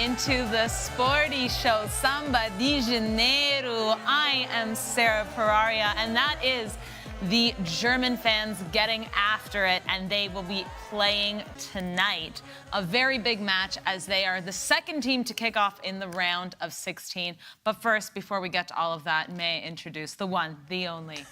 into the Sporty Show, Samba de Janeiro. I am Sara Pararia, and that is the German fans getting after it, and they will be playing tonight. A very big match, as they are the second team to kick off in the round of 16. But first, before we get to all of that, may I introduce the one, the only,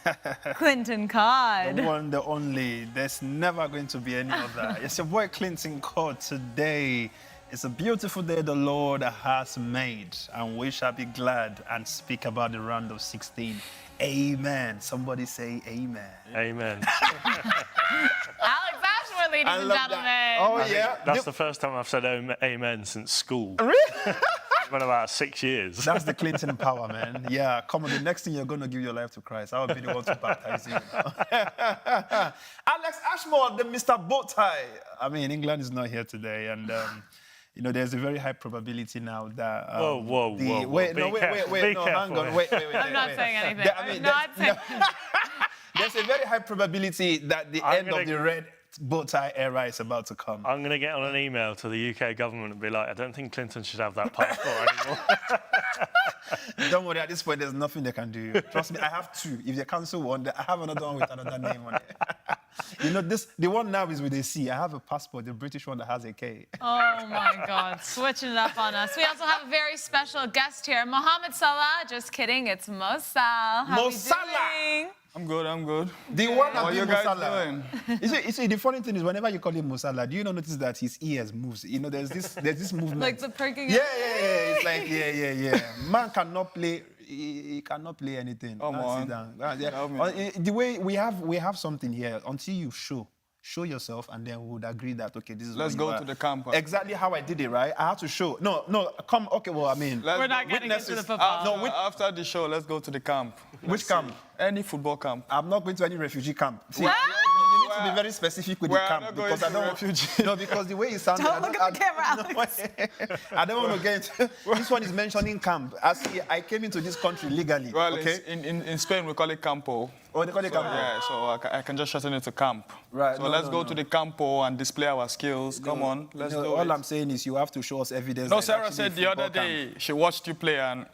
Klinton Cod. The one, the only. There's never going to be any other. It's your boy Klinton Cod today. It's a beautiful day the Lord has made, and we shall be glad and speak about the round of 16. Amen. Somebody say amen. Amen. Alex Ashworth, ladies and gentlemen. That. Oh, yeah. That's the first time I've said amen since school. Really? It's been about 6 years. That's the Klinton power, man. Yeah, come on. The next thing you're going to give your life to Christ. I will be the one to baptize you. Alex Ashmore, the Mr. Bowtie. I mean, England is not here today, and... you know, there's a very high probability now that... Whoa. Wait, hang on. Wait. I'm not saying anything. There's a very high probability that the end of the red bow tie era is about to come. I'm going to get on an email to the UK government and be like, I don't think Klinton should have that passport anymore. Don't worry, at this point, there's nothing they can do. Trust me, I have two. If they cancel one, I have another one with another name on it. You know, the one now is with a C. I have a passport, the British one that has a K. Oh, my God. Switching it up on us. We also have a very special guest here, Mohamed Salah. Just kidding, it's Mo Salah. How Mo we Salah! doing? I'm good. The one How are you guys doing? You see, the funny thing is, whenever you call him Mo Salah, do you not notice that his ears moves? You know, there's this movement. Like the perking? Yeah. It's like, yeah. Man cannot play... He cannot play anything. Come on. The way we have something here. Until you show yourself, and then we would agree that okay, this is. Let's go to the camp. Exactly how I did it, right? I had to show. No, come. Okay, well, I mean, we're not getting into the football. After the show, let's go to the camp. Which camp? Any football camp. I'm not going to any refugee camp. See, you need to be very specific with the camp because I don't refugee. No, because the way it sounded. Don't look at the camera, Alex. I don't want to get into. This one is mentioning camp. I came into this country legally. Well, okay. In Spain we call it campo. Oh, they call it campo. Yeah, so I can just shorten it to camp. Right. So let's go to the campo and display our skills. Come on, let's do it. All I'm saying is you have to show us evidence. No, Sarah said the other day she watched you play and.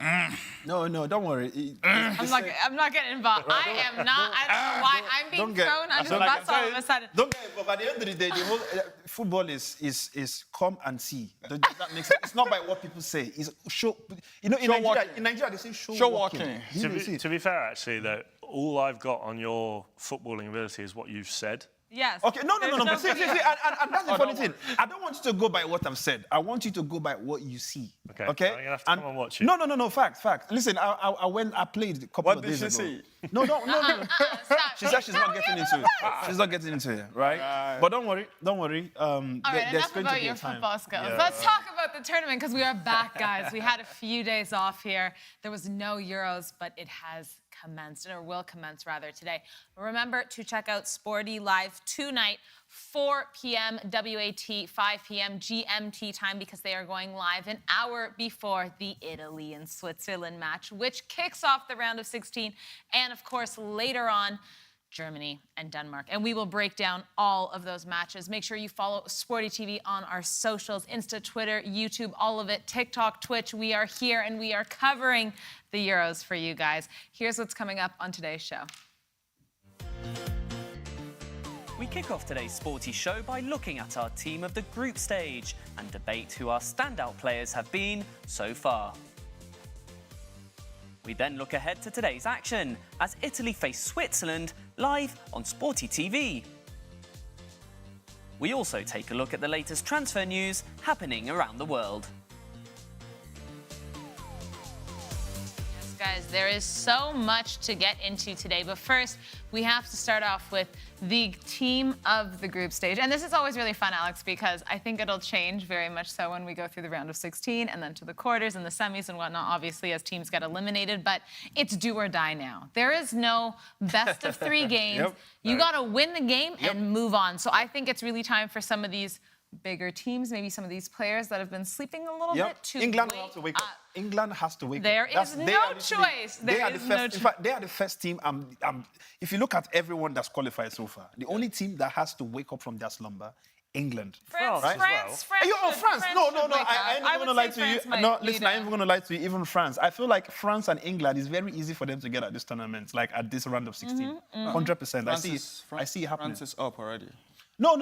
No, don't worry. I'm not getting involved. I am not. I don't know why I'm being thrown under the bus all of a sudden. Don't get involved. At the end of the day, the whole football is come and see. Does that make sense? It's not by what people say. It's show. You know, in Nigeria they say show walking. To be fair, actually, though, all I've got on your footballing ability is what you've said. Yes. Okay, no. But see, and that's the funny thing. I don't want you to go by what I've said. I want you to go by what you see. Okay. Okay. I'm gonna have to come and watch you. No. Fact. Listen, I played a couple of days ago. What did she say? No. Stop. She said she's not getting into it. She's not getting into it, right? But don't worry. All right, enough about your football skills. Yeah. Let's talk about the tournament because we are back, guys. We had a few days off here. There was no Euros, but it has commenced, or will commence rather today. Remember to check out Sporty Live tonight, 4 p.m. WAT, 5 p.m. GMT time, because they are going live an hour before the Italy and Switzerland match, which kicks off the round of 16, and of course later on Germany and Denmark. And we will break down all of those matches. Make sure you follow SportyTV on our socials, Insta, Twitter, YouTube, all of it, TikTok, Twitch. We are here and we are covering the Euros for you guys. Here's what's coming up on today's show. We kick off today's Sporty Show by looking at our team of the group stage and debate who our standout players have been so far. We then look ahead to today's action as Italy face Switzerland live on SportyTV. We also take a look at the latest transfer news happening around the world. Yes, guys, there is so much to get into today, but first we have to start off with the team of the group stage. And this is always really fun, Alex, because I think it'll change very much so when we go through the round of 16 and then to the quarters and the semis and whatnot, obviously, as teams get eliminated. But it's do or die now. There is no best of 3 games. You got to win the game and move on. So I think it's really time for some of these bigger teams, maybe some of these players that have been sleeping a little bit, to England will have to wake up. England has to wake up. There is no choice. They are the first team. If you look at everyone that's qualified so far, the only team that has to wake up from their slumber England. France, Right? France, Well. Hey, yo, France. No. should wake I up. ain't even gonna would lie say to you. France might No, lead listen, I it. ain't even gonna lie to you. Even France. I feel like France and England is very easy for them to get at this tournament, like at this round of 16. 100%. I see it happening. France is up already. No.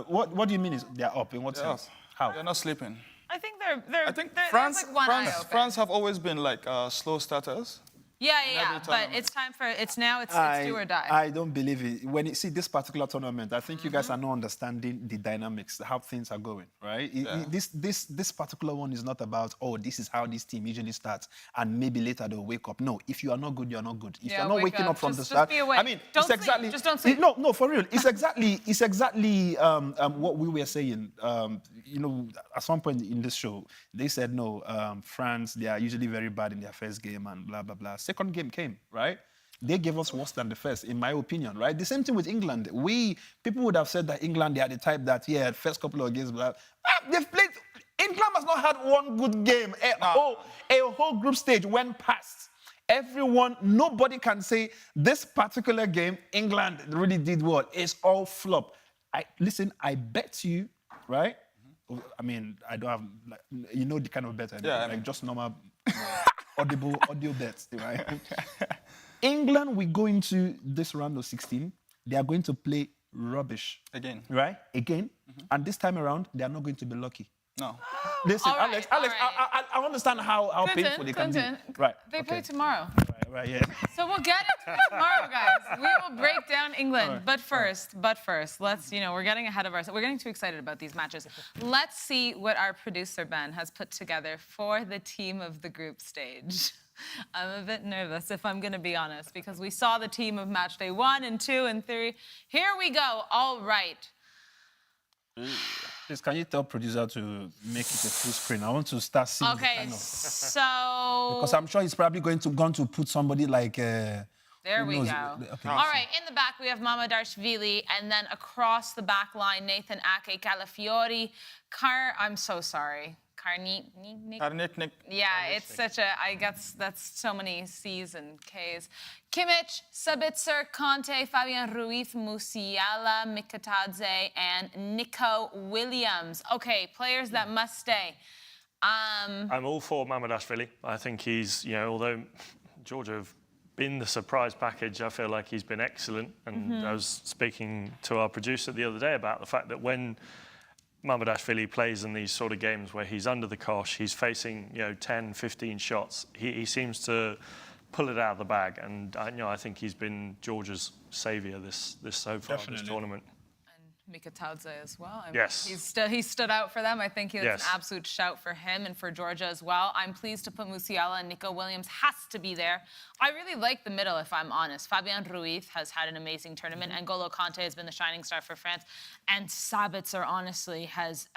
What do you mean is they're up? In what They're sense? up. How? They're not sleeping. I think they're. I think there's France, like one eye open. France have always been like slow starters. Yeah. But tournament. it's time for it's now. It's do or die. I don't believe it. When you see this particular tournament, I think you guys are not understanding the dynamics, how things are going, right? This particular one is not about, oh, this is how this team usually starts, and maybe later they'll wake up. No, if you are not good, you're not good. If Yeah, you're not wake waking up. up from Just the start, be awake. I mean, Don't it's sleep. exactly. Just don't sleep. No, for real. It's exactly what we were saying. At some point in this show, they said no. France, they are usually very bad in their first game and blah blah blah. Second game came, right? They gave us worse than the first, in my opinion, right? The same thing with England. People would have said that England, they are the type that, first couple of games, they've played. England has not had one good game. A whole group stage went past. Nobody can say this particular game, England really did well. It's all flop. I bet you, right? I mean, I don't have, the kind of bet I do, like just normal audio bets, right? England, we go into this round of 16. They are going to play rubbish. Again. Right? Again. And this time around, they are not going to be lucky. No. Listen, all right, Alex, all right. I understand how painful they can be. Right. They play tomorrow. Right, yeah. So we'll get into it tomorrow, guys. We will break down England. But first, let's, we're getting ahead of ourselves. We're getting too excited about these matches. Let's see what our producer, Ben, has put together for the team of the group stage. I'm a bit nervous, if I'm going to be honest, because we saw the team of match day 1 and 2 and 3. Here we go. All right. Please, can you tell producer to make it a full screen? I want to start seeing Okay, so... Because I'm sure he's probably going to put somebody like... There we go. Okay. All right, in the back, we have Mamadarshvili, and then across the back line, Nathan Ake, Calafiori, I'm so sorry. Karnitnik. Yeah, it's such a, I guess that's so many C's and K's. Kimmich, Sabitzer, Conte, Fabian Ruiz, Musiala, Mikatadze, and Nico Williams. Okay, players that must stay. I'm all for Mamadashvili. I think he's, although Georgia have been the surprise package, I feel like he's been excellent. And I was speaking to our producer the other day about the fact that when Mamadashvili plays in these sort of games where he's under the cosh, he's facing 10, 15 shots. He seems to pull it out of the bag, and I think he's been Georgia's saviour this so far in this tournament. And Mikatadze as well. Yes. He stood out for them. I think he was Yes. an absolute shout for him and for Georgia as well. I'm pleased to put Musiala and Nico Williams has to be there. I really like the middle, if I'm honest. Fabian Ruiz has had an amazing tournament. and N'Golo Kanté has been the shining star for France. And Sabitzer, honestly, has,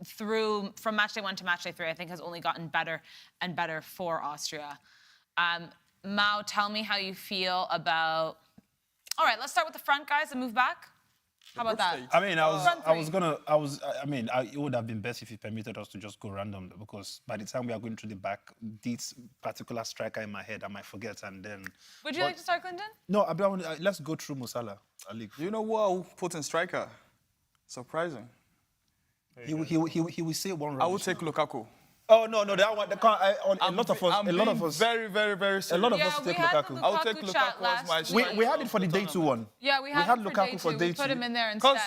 from match day 1 to match day 3, I think has only gotten better and better for Austria. Mao, tell me how you feel about... All right, let's start with the front, guys, and move back. How about that? I mean, it would have been best if you permitted us to just go random, because by the time we are going through the back, this particular striker in my head, I might forget, and then... Would you like to start, Klinton? No, let's go through Musiala. You know what I will put in striker? Surprising. He will say one rubbish. I will take Lukaku. Oh, no, that one, a lot of us... very, very, very serious. A lot of us take Lukaku. I will take Lukaku as my striker. We had it for the day 2 one. Yeah, we had Lukaku for day 2. We put him in there instead.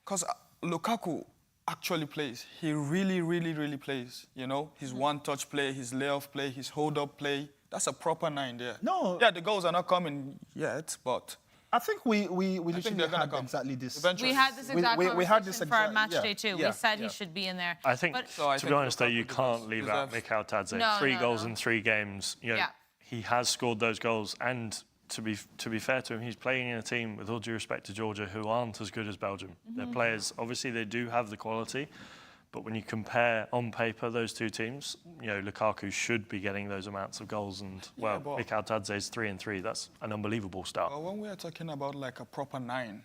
Because Lukaku actually plays. He really, really, really plays. His one-touch play, his layoff play, his hold-up play. That's a proper 9 there. No. Yeah, the goals are not coming yet, but... I think we literally gonna had come. exactly this. Eventually. We had this exact we had this conversation for our exact- match yeah, day 2. yeah, We said yeah. he should be in there. I think, to be honest, though, you can't leave out Mikhail Tadze. No, 3 no, goals no. in 3 games. He has scored those goals, and to be fair to him, he's playing in a team, with all due respect to Georgia, who aren't as good as Belgium. Their players, obviously, they do have the quality, but when you compare on paper those 2 teams, Lukaku should be getting those amounts of goals, and Mikhail Tadze is 3 and 3. That's an unbelievable start. Well, when we are talking about like a proper 9,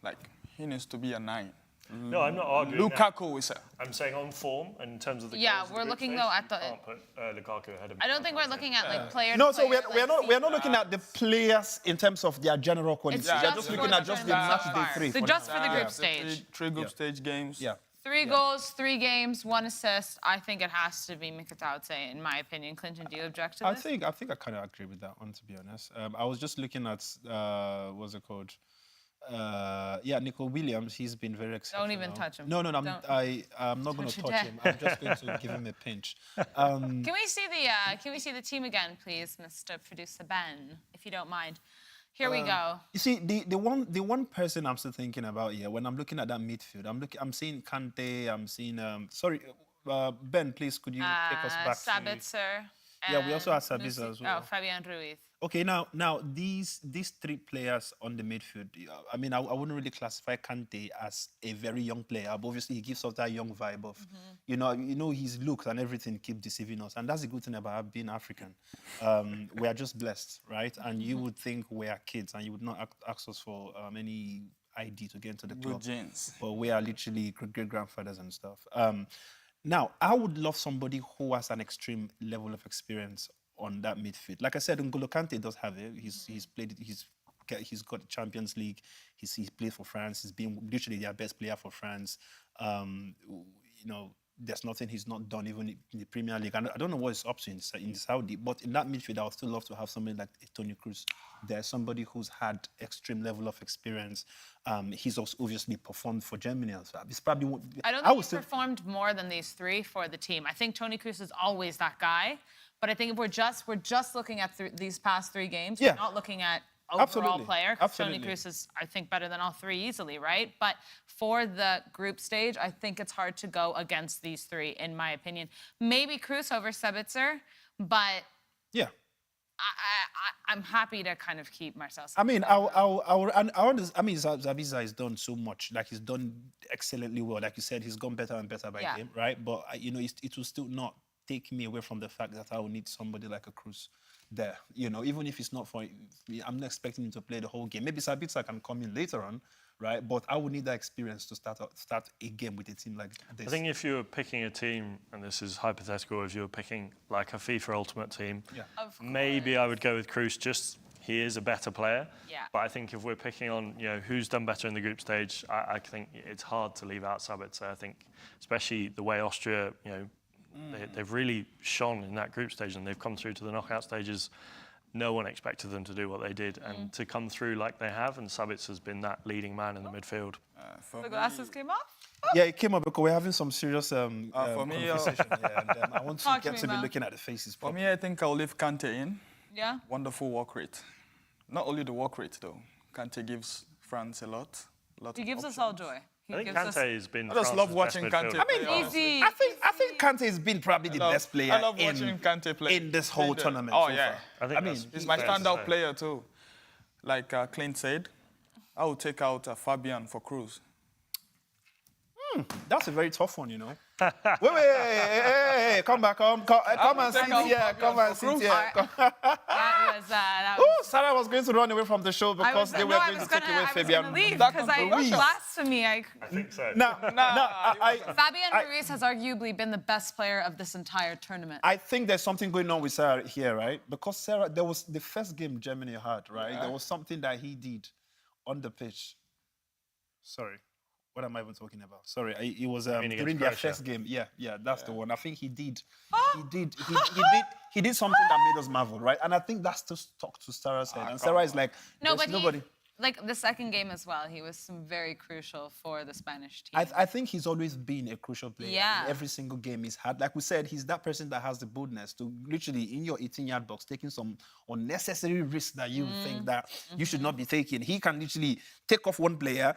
like he needs to be a 9. No, I'm not arguing. Lukaku is I'm saying on form in terms of the Yeah, goals of we're the looking group though stage, at the. you can't put Lukaku ahead of. I don't think we're looking at like player. No, to so player, we're not looking at the players in terms of their general quality. It's We're just just for looking the at just the tournament match so day far. 3. So for just for the now. group stage. Three group stage games. Yeah. 3 goals, 3 games, 1 assist. I think it has to be Mikataute, in my opinion. Clinton, do you object to I this? think I kind of agree with that one, to be honest. I was just looking at what's it called? Nico Williams. He's been very exceptional. Don't even touch him. No, I'm not going to touch him. I'm just going to give him a pinch. Can we see the team again, please, Mr. Producer Ben, if you don't mind? Here we go. You see, the one person I'm still thinking about here when I'm looking at that midfield, I'm seeing Kante. I'm seeing Ben. Please, could you take us back to? Sabitzer. Yeah, we also have and Sabitzer as well. Oh, Fabian Ruiz. Okay, now these 3 players on the midfield. I mean, I wouldn't really classify Kante as a very young player, but obviously he gives off that young vibe of, you know, his looks and everything keep deceiving us, and that's the good thing about being African. We are just blessed, right? And you would think we are kids, and you would not ask us for any ID to get into the club. Good genes. But we are literally great grandfathers and stuff. Now, I would love somebody who has an extreme level of experience on that midfield. Like I said, N'Golo Kante does have it. He's played it. He's got the Champions League. He's played for France. He's been literally their best player for France. There's nothing he's not done, even in the Premier League. And I don't know what he's up to in Saudi, but in that midfield, I would still love to have somebody like Toni Kroos. There's somebody who's had extreme level of experience. He's also obviously performed for Germany as well. It's probably. I don't think he's performed more than these 3 for the team. I think Toni Kroos is always that guy. But I think if we're just looking at these past 3 games, we're not looking at overall player. Toni Kroos is, I think, better than all 3 easily, right? But for the group stage, I think it's hard to go against these 3, in my opinion. Maybe Kroos over Sabitzer, but yeah, I'm happy to kind of keep Marcel. I mean, Sabitzer has done so much. Like, he's done excellently well. Like you said, he's gone better and better by game, right? But it will still not take me away from the fact that I will need somebody like a Kroos there. Even if it's not for, I'm not expecting him to play the whole game. Maybe Sabitzer can come in later on, right? But I would need that experience to start a game with a team like this. I think if you were picking a team, and this is hypothetical, if you were picking like a FIFA Ultimate Team, maybe I would go with Kroos. Just he is a better player. Yeah. But I think if we're picking on who's done better in the group stage, I think it's hard to leave out Sabitzer. I think especially the way Austria, they've really shone in that group stage, and they've come through to the knockout stages. No one expected them to do what they did, and to come through like they have, and Sabitzer's been that leading man in the midfield. The glasses came off? Yeah, it came up because we're having some serious conversation. And I want to get to be looking at the faces. For me, I think I'll leave Kante in. Yeah? Wonderful work rate. Not only the work rate, though. Kante gives France a lot. He gives us all joy. I think Kante has been. I just love watching Kante. Easy. I think Kante has been probably the best player. I love watching Kante play in this whole tournament. Oh, so yeah. far. I mean, he's my standout player, too. Like Clint said, I would take out Fabian for Kroos. That's a very tough one, Wait, come back, come and sit here, come and sit here. That was. Oh, Sarah was going to run away from the show because they were going to take away Fabian. I was going to leave because blasphemy. I think so. Fabian Ruiz has arguably been the best player of this entire tournament. I think there's something going on with Sarah here, right? Because Sarah, there was the first game Germany had, right? Yeah. There was something that he did on the pitch. Sorry. What am I even talking about? Sorry, it was during their first game. Yeah, that's the one. I think he did. He did something that made us marvel, right? And I think that's to talk to Sarah's head. And Sarah is like, nobody. Like the second game as well, he was very crucial for the Spanish team. I think he's always been a crucial player in every single game he's had. Like we said, he's that person that has the boldness to literally, in your 18-yard box, taking some unnecessary risks that you think that you should not be taking. He can literally take off one player,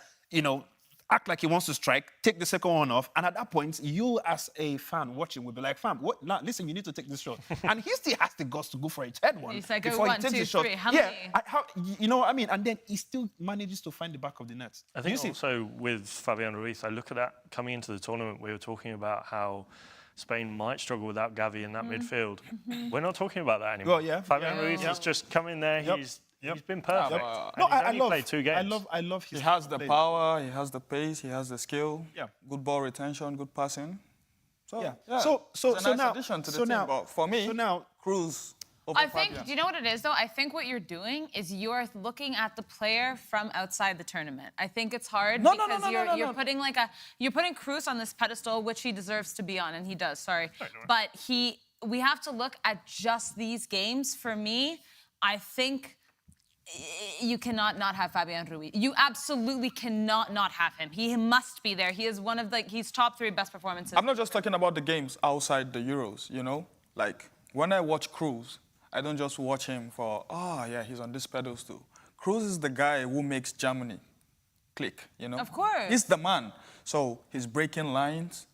act like he wants to strike, take the second one off, and at that point, you as a fan watching will be like, fam, what? Now, listen, you need to take this shot. And he still has the guts to go for a third one. He's like, before one, he takes two, the shot. three. How many? You know what I mean? And then he still manages to find the back of the net. I think also with Fabian Ruiz, I look at that coming into the tournament, we were talking about how Spain might struggle without Gavi in that midfield. We're not talking about that anymore. Well, Fabian Ruiz has just come in there. He's been perfect. No, And he's only played 2 games. I love his He has the play. power, he has the pace, he has the skill. Yeah. Good ball retention, good passing. So, Yeah. yeah. So it's a nice now, addition to the so team. now, But for me, so now, Cruz over I think, Fabian. do you know what it is, though? I think what you're doing is you're looking at the player from outside the tournament. I think it's hard because you're putting you're putting Cruz on this pedestal, which he deserves to be on, and he does, sorry. But we have to look at just these games. For me, I think you cannot not have Fabian Ruiz. You absolutely cannot not have him. He must be there. He is one of he's top 3 best performances. I'm not just talking about the games outside the Euros, you know? Like, when I watch Cruz, I don't just watch him for, he's on this pedestal. Cruz is the guy who makes Germany click, you know? Of course. He's the man. So he's breaking lines.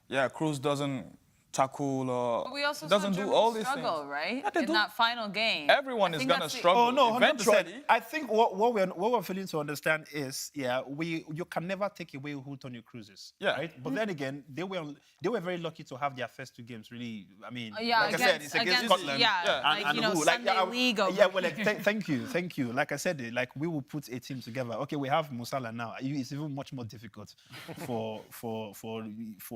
Yeah, Cruz doesn't tackle or But we also doesn't saw do Germany all these struggle, things. right? Yeah, they in do. that final game. Everyone I is think gonna that's the- struggle. Oh no, 100%. Eventually. I think what we're failing to understand is, you can never take away who Toni Kroos is, Yeah. right? But then again, they were very lucky to have their first 2 games. Really, I mean, Yeah, like I said, it's against Scotland. like, who? Sunday League over well, like, thank you. Like I said, like we will put a team together. Okay, we have Musala now. It's even much more difficult for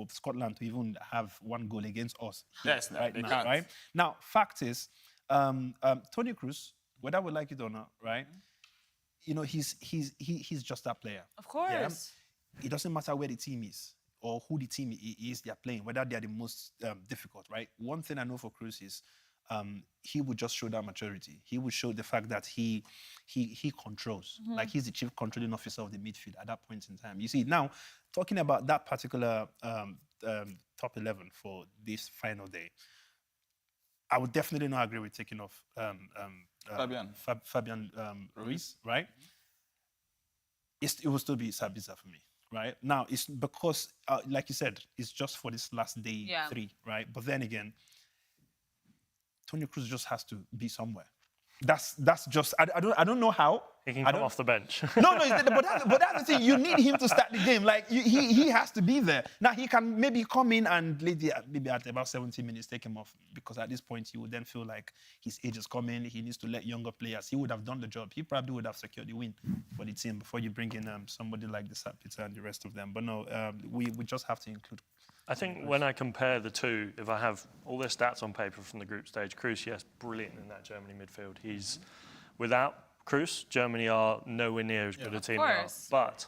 Scotland to even have 1 goal against us. Yes, right they now, can't. right? Now, fact is, Toni Kroos, whether we like it or not, right? You know, he's just that player. Of course. It doesn't matter where the team is or who the team is they're playing, whether they're the most difficult, right? One thing I know for Kroos is he would just show that maturity. He would show the fact that he controls, like he's the chief controlling officer of the midfield at that point in time. You see, now talking about that particular top 11 for this final day, I would definitely not agree with taking off Fabian Ruiz, right? It will still be Sabitzer for me, right? Now, it's because, like you said, it's just for this last day 3, right? But then again, Toni Kroos just has to be somewhere. That's just, I don't know how. He can come off the bench. No, but that's the thing. You need him to start the game. Like, he has to be there. Now, he can maybe come in and maybe at about 70 minutes take him off, because at this point, he would then feel like his age is coming. He needs to let younger players. He would have done the job. He probably would have secured the win for the team before you bring in somebody like the Sapita and the rest of them. But no, we just have to include. I think when I compare the 2, if I have all their stats on paper from the group stage, Kroos, yes, brilliant in that Germany midfield. He's, without Kroos, Germany are nowhere near as good a team they are. But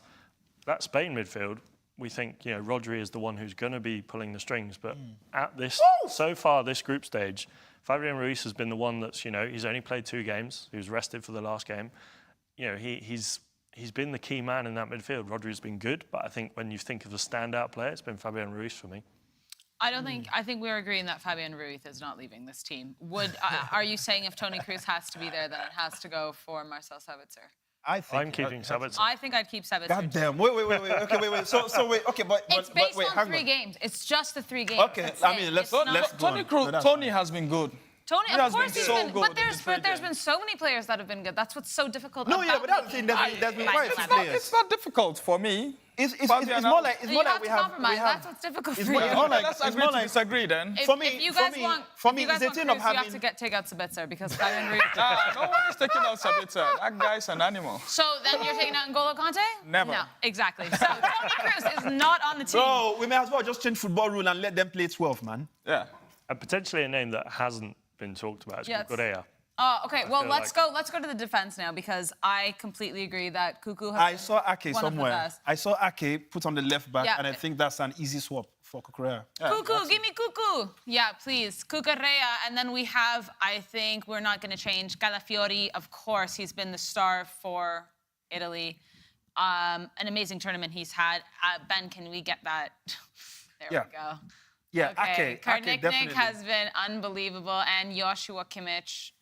that Spain midfield, we think, Rodri is the one who's going to be pulling the strings. But at this, so far, this group stage, Fabian Ruiz has been the one that's, he's only played 2 games. He was rested for the last game. He's been the key man in that midfield. Rodri's been good, but I think when you think of a standout player, it's been Fabian Ruiz for me. I think we're agreeing that Fabian Ruiz is not leaving this team. Are you saying if Toni Kroos has to be there, then it has to go for Marcel Sabitzer? I'm keeping Sabitzer. I think I'd keep Sabitzer. God damn. Wait. Okay, wait. So wait. Okay, but It's based wait, on 3 games. It's just the 3 games. Okay, That's I it. mean, let's It's not- go on. Toni Kroos, No, that's Toni has been good. Toni, He of has course been he's so been, good but in there's the 3 been games. so many players that have been good. That's what's so difficult. No, about yeah, but that's the thing. There's been quite a few players. It's not difficult for me. It's more like You have to compromise. That's what's difficult it's for more- you. it's more like- Let's it's agree more to like- disagree then. If, for me- if you for guys me- want, for if me, you guys it's a want thing of Kroos, you having- have to take out Sabitzer because Fabian Ruiz. No one is taking out Sabitzer. That guy's an animal. So then you're taking out N'Golo Kante? Never. No, exactly. So Toni Kroos is not on the team. Bro, we may as well just change football rule and let them play 12, man. Yeah. And potentially a name that hasn't been talked about is Kukurea. Oh, okay. Well, feel let's go to the defense now because I completely agree that Kuku has I been saw Ake one of the somewhere. best. I saw Ake put on the left back, Yeah. and I think that's an easy swap for Kukurea. Cuckoo, give me Cuckoo. Yeah, please. Cucurella. And then we have, I think we're not going to change, Calafiori. Of course, he's been the star for Italy. An amazing tournament he's had. Ben, can we get that? There we go. Yeah, Okay. Ake Karniknik definitely. has been unbelievable. And Joshua Kimmich.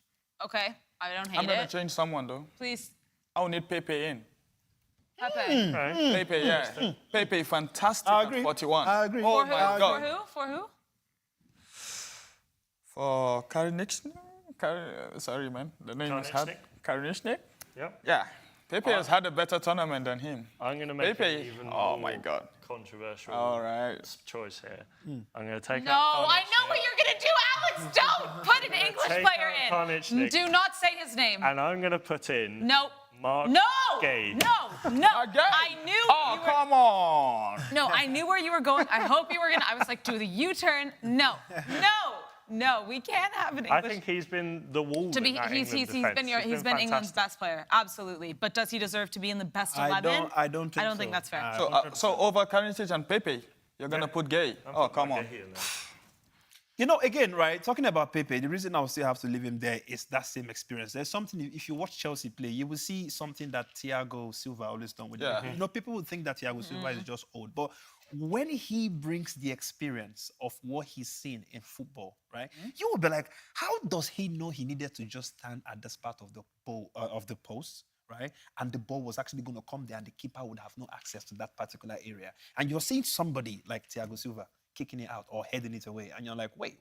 Okay, I don't hate I'm going it. to change someone, though. Please, I'll need Pepe in. Pepe. Pepe, yeah. Pepe, fantastic I at agree. 41. I agree. Oh, For who? my For God. who? For who? For Karinic. Sorry, man. The name is hard. Karinic? Karinic? Yep. Yeah. Pepe has had a better tournament than him. I'm going to make Pepe. an even Oh more my God. controversial All right. choice here. I'm going to take No, out I know what you're going to do, Alex. Don't put an English take player out in. Klinton. Do not say his name. And I'm going to put in No. Mark No. Gay. No. Again? I knew Oh, you were... come on. No, I knew where you were going. I hope you were going to... I was like, do the U-turn. No. No, we can't have an English... I think he's been the wall To be, in that he's England defence. he's been England's fantastic. best player, absolutely. But does he deserve to be in the best 11? I don't think so. that's fair. So over Klinton and Pepe, you're going to put Gay. Oh, come on. You know, again, right, talking about Pepe, the reason I will still have to leave him there is that same experience. There's something, if you watch Chelsea play, you will see something that Thiago Silva always done with him. You know, people would think that Thiago Silva is just old, but when he brings the experience of what he's seen in football, right, you will be like, how does he know he needed to just stand at the spot of the ball, of the post, right? And the ball was actually going to come there and the keeper would have no access to that particular area. And you're seeing somebody like Thiago Silva kicking it out or heading it away. And you're like, wait.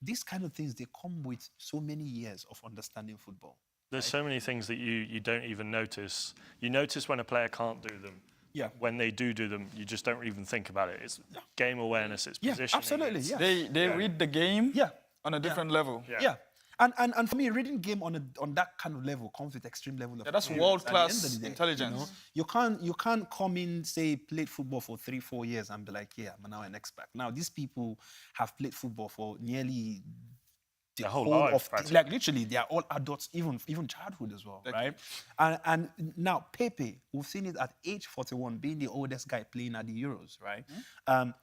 These kind of things, they come with so many years of understanding football. There's so many things that you don't even notice. You notice when a player can't do them. Yeah. When they do them, you just don't even think about it. It's game awareness, it's Yeah, positioning. absolutely, yeah. They read the game Yeah. on a different level. Yeah. And for me, reading game on that kind of level comes with extreme level of that's experience world-class at the end of the day, intelligence. You know? You can't come in, say, played football for 3-4 years and be like, yeah, I'm now an expert. Now, these people have played football for nearly the whole whole life, of, practically. like literally, they are all adults, even childhood as well, right? And now Pepe, we've seen it at age 41, being the oldest guy playing at the Euros, right?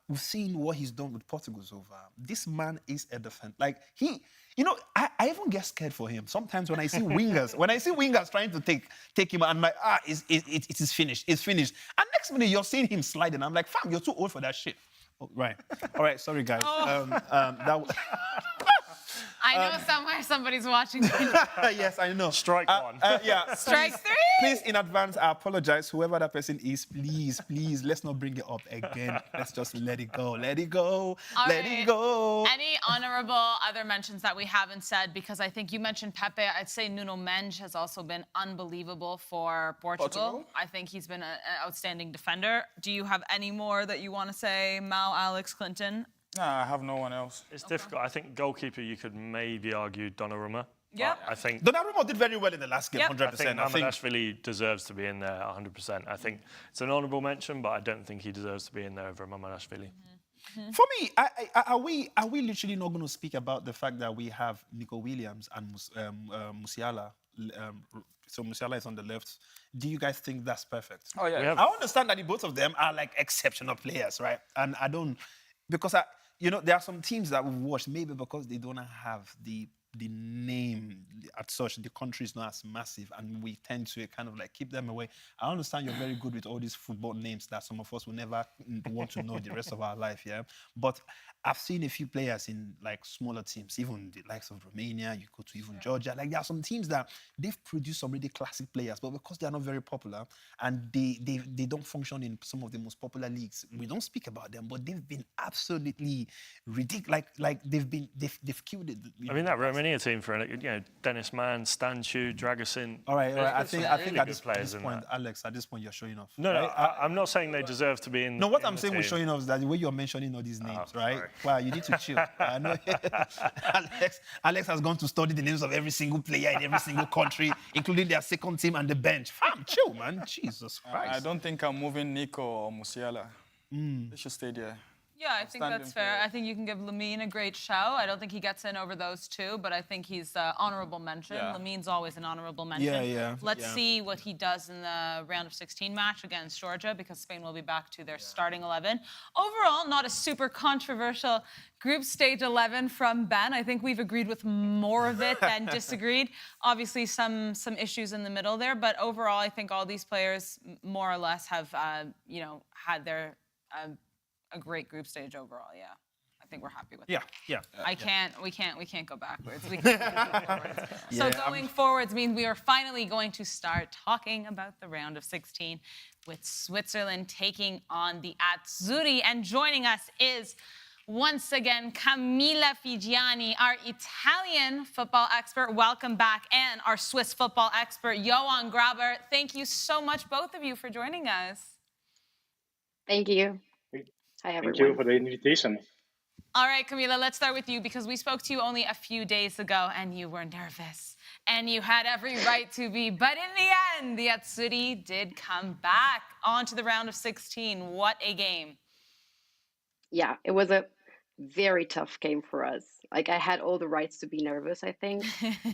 We've seen what he's done with Portugal so far. This man is a defender. Like you know, I even get scared for him. Sometimes when I see wingers, trying to take him, I'm like, it is finished. It's finished. And next minute you're seeing him sliding. I'm like, fam, you're too old for that shit. Oh, right. All right. Sorry, guys. I know somewhere somebody's watching. Yes, I know. Strike one. Yeah. Strike three. Please, in advance, I apologize. Whoever that person is, please, let's not bring it up again. Let's just let it go. Let it go. All Let right. it go. Any honorable other mentions that we haven't said? Because I think you mentioned Pepe. I'd say Nuno Mendes has also been unbelievable for Portugal. I think he's been an outstanding defender. Do you have any more that you want to say, Mal, Alex, Klinton? Nah, I have no one else. It's difficult. I think goalkeeper, you could maybe argue Donnarumma. Yep. I think Donnarumma did very well in the last game, Yep. 100%. I think Mamardashvili deserves to be in there 100%. I think it's an honourable mention, but I don't think he deserves to be in there over Mamardashvili. For me, are we literally not going to speak about the fact that we have Nico Williams and Musiala? So Musiala is on the left. Do you guys think that's perfect? Oh, yeah. I understand that the both of them are like exceptional players, right? And I don't, because there are some teams that we've watched maybe because they don't have the name as such. The country is not as massive, and we tend to kind of like keep them away. I understand you're very good with all these football names that some of us will never want to know the rest of our life, yeah. But I've seen a few players in like smaller teams, even the likes of Romania. You go to even Georgia. Like there are some teams that they've produced some really classic players, but because they are not very popular and they don't function in some of the most popular leagues, we don't speak about them. But they've been absolutely ridiculous. Like they've killed it. I mean, that Romania team for Dennis Mann, Stanchu, Dragusin. All right. I think at this players point, Alex, at this point, you're showing off. No, right? I'm not saying they deserve to be in. No, what in I'm the saying with team. showing off is that the way you're mentioning all these names, right? sorry. Wow, you need to chill. I know Alex has gone to study the names of every single player in every single country, including their second team and the bench. Fam, chill, man. Jesus Christ. I don't think I'm moving Nico or Musiala. They should stay there. Yeah, I think that's fair. I think you can give Lamine a great shout. I don't think he gets in over those two, but I think he's honorable mention. Yeah. Lamine's always an honorable mention. Yeah. Let's see what he does in the round of 16 match against Georgia, because Spain will be back to their starting 11. Overall, not a super controversial group stage 11 from Ben. I think we've agreed with more of it than disagreed. Obviously, some issues in the middle there, but overall, I think all these players more or less have, had their a great group stage overall. Yeah, I think we're happy with that. Yeah. We can't go backwards. We can go forwards. So going forwards means we are finally going to start talking about the round of 16 with Switzerland taking on the Azzurri. And joining us is once again, Camilla Figiani, our Italian football expert. Welcome back. And our Swiss football expert, Johan Graber. Thank you so much, both of you, for joining us. Thank you. Hi, everyone. Thank you for the invitation. All right, Camila, let's start with you because we spoke to you only a few days ago and you were nervous and you had every right to be. But in the end, the Azzurri did come back onto the round of 16. What a game. Yeah, it was a very tough game for us. Like, I had all the rights to be nervous, I think.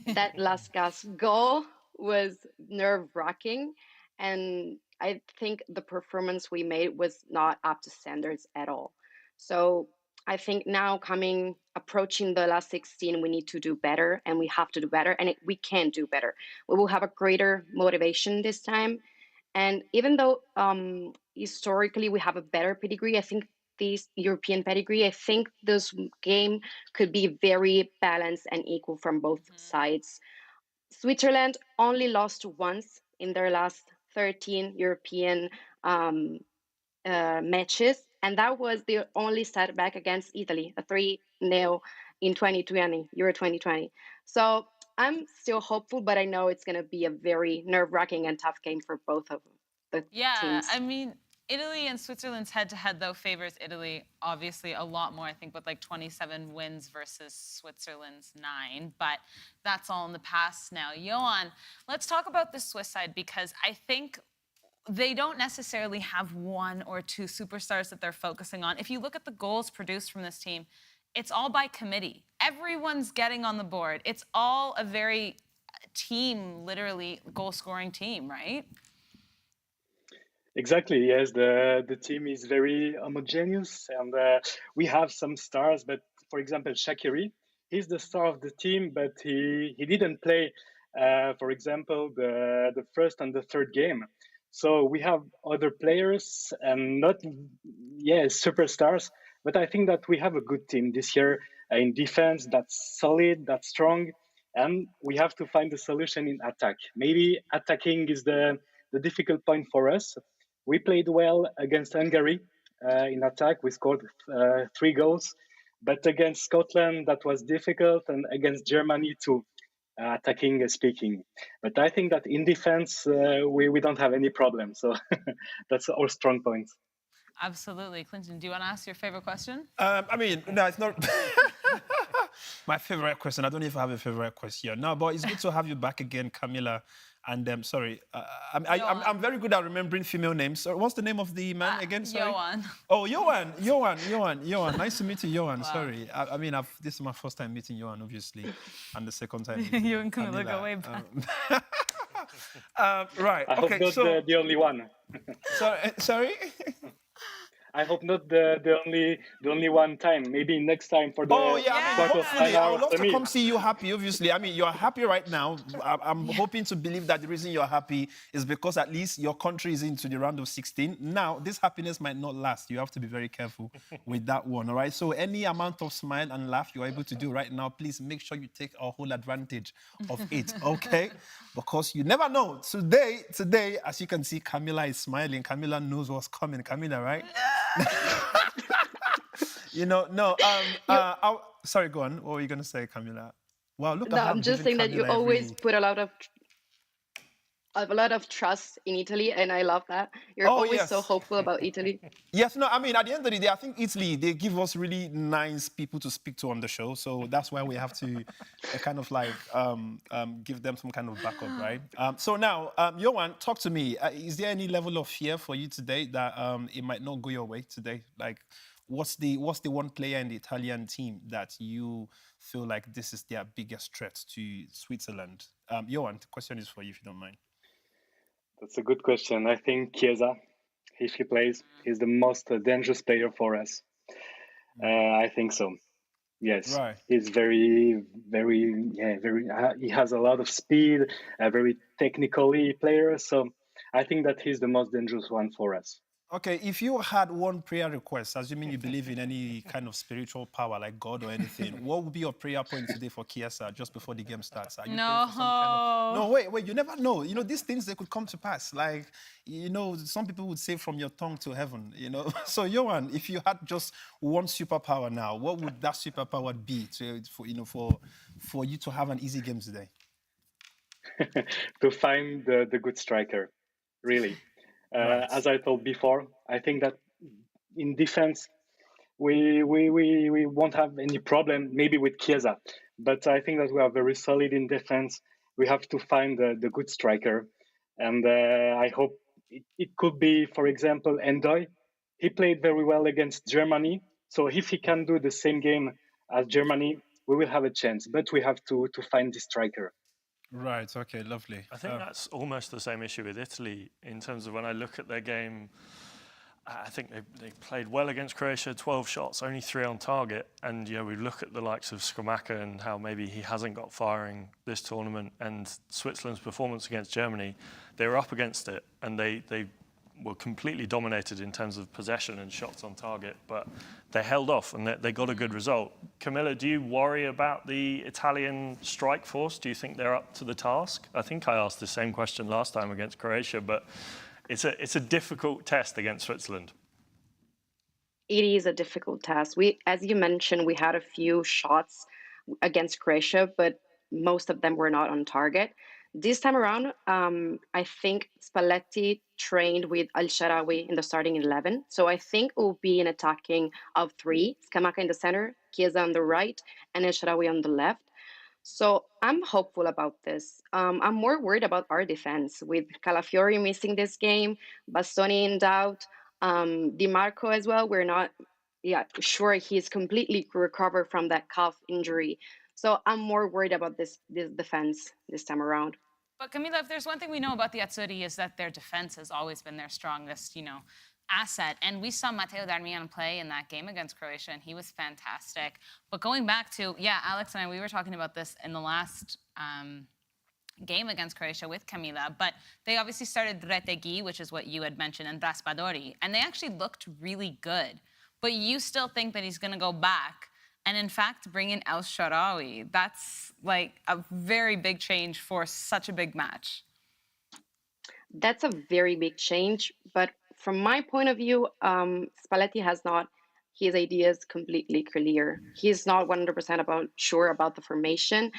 That last gas goal was nerve-wracking. And I think the performance we made was not up to standards at all. So I think now approaching the last 16, we need to do better and we have to do better and we can do better. We will have a greater motivation this time. And even though historically we have a better pedigree, I think this European pedigree, I think this game could be very balanced and equal from both sides. Switzerland only lost once in their last 13 European matches, and that was the only setback against Italy, a 3-0 in 2020, Euro 2020. So I'm still hopeful, but I know it's going to be a very nerve-wracking and tough game for both of the teams. I mean, Italy and Switzerland's head-to-head, though, favors Italy obviously a lot more, I think, with like 27 wins versus Switzerland's 9. But that's all in the past now. Johan, let's talk about the Swiss side because I think they don't necessarily have one or two superstars that they're focusing on. If you look at the goals produced from this team, it's all by committee. Everyone's getting on the board. It's all a very team, literally goal-scoring team, right? Exactly, yes. The team is very homogeneous and we have some stars, but for example, Shaqiri, he's the star of the team, but he didn't play, for example, the first and the third game. So we have other players and not, superstars, but I think that we have a good team this year in defense that's solid, that's strong, and we have to find a solution in attack. Maybe attacking is the difficult point for us. We played well against Hungary in attack. We scored 3 goals, but against Scotland that was difficult, and against Germany too. Attacking speaking, but I think that in defense we don't have any problem, so that's our strong point. Absolutely. Klinton, do you want to ask your favorite question? I mean, no, it's not my favorite question. I don't even have a favorite question. No, but it's good to have you back again, Camilla. And sorry, I'm very good at remembering female names. So what's the name of the man again? Sorry. Johan. Oh, Johan. Nice to meet you, Johan. Wow. Sorry. I mean, this is my first time meeting Johan, obviously, and the second time meeting you and Camilla go way back. Right. I hope not the only one. Sorry? I hope not the only one time. Maybe next time for the hopefully. I would love to come see you happy, obviously. I mean, you're happy right now. I'm hoping to believe that the reason you're happy is because at least your country is into the round of 16. Now, this happiness might not last. You have to be very careful with that one, all right? So any amount of smile and laugh you're able to do right now, please make sure you take a whole advantage of it, okay? Because you never know. Today, as you can see, Camilla is smiling. Camilla knows what's coming. Camilla, right? Sorry, go on. What were you going to say, Camilla? Wow, look at I'm just saying that you always put a lot of trust in Italy, and I love that. You're always so hopeful about Italy. Yes, no, I mean, at the end of the day, I think Italy, they give us really nice people to speak to on the show. So that's why we have to kind of like give them some kind of backup, right? So now, Johan, talk to me. Is there any level of fear for you today that it might not go your way today? Like, what's the one player in the Italian team that you feel like this is their biggest threat to Switzerland? Johan, the question is for you, if you don't mind. That's a good question. I think Chiesa, if he plays, he's the most dangerous player for us. I think so. Yes, right. He's very. He has a lot of speed, a very technically player. So I think that he's the most dangerous one for us. Okay, if you had one prayer request, assuming you believe in any kind of spiritual power like God or anything, what would be your prayer point today for Chiesa just before the game starts? Are you praying for some kind of... No, wait, you never know. You know, these things, they could come to pass. Like, you know, some people would say from your tongue to heaven, you know. So, Johan, if you had just one superpower now, what would that superpower be for you to have an easy game today? To find the good striker, really. Right. As I told before, I think that in defense, we won't have any problem maybe with Chiesa, but I think that we are very solid in defense. We have to find the good striker, and I hope it could be, for example, Endoy. He played very well against Germany, so if he can do the same game as Germany, we will have a chance. But we have to find the striker. Right, okay, lovely. I think that's almost the same issue with Italy in terms of when I look at their game. I think they played well against Croatia, 12 shots, only 3 on target. And, you know, we look at the likes of Skamaka and how maybe he hasn't got firing this tournament, and Switzerland's performance against Germany, they were up against it and they were completely dominated in terms of possession and shots on target, but they held off and they got a good result. Camilla, do you worry about the Italian strike force? Do you think they're up to the task? I think I asked the same question last time against Croatia, but it's a difficult test against Switzerland. It is a difficult task. As you mentioned, we had a few shots against Croatia, but most of them were not on target. This time around, I think Spalletti trained with Al-Sharawi in the starting 11. So I think it will be an attacking of 3, Scamacca in the center, Chiesa on the right, and Al-Sharawi on the left. So I'm hopeful about this. I'm more worried about our defense with Calafiori missing this game, Bastoni in doubt, Di Marco as well. We're not sure he's completely recovered from that calf injury. So I'm more worried about this defense this time around. But Camila, if there's one thing we know about the Azzurri is that their defense has always been their strongest, asset. And we saw Matteo Darmian play in that game against Croatia, and he was fantastic. But going back to, Alex and I, we were talking about this in the last game against Croatia with Camila, but they obviously started Retegui, which is what you had mentioned, and Raspadori, and they actually looked really good. But you still think that he's going to go back and, in fact, bring in El Shaarawy. That's like a very big change for such a big match. That's a very big change. But from my point of view, Spalletti has not his ideas completely clear. He's not 100% sure about the formation.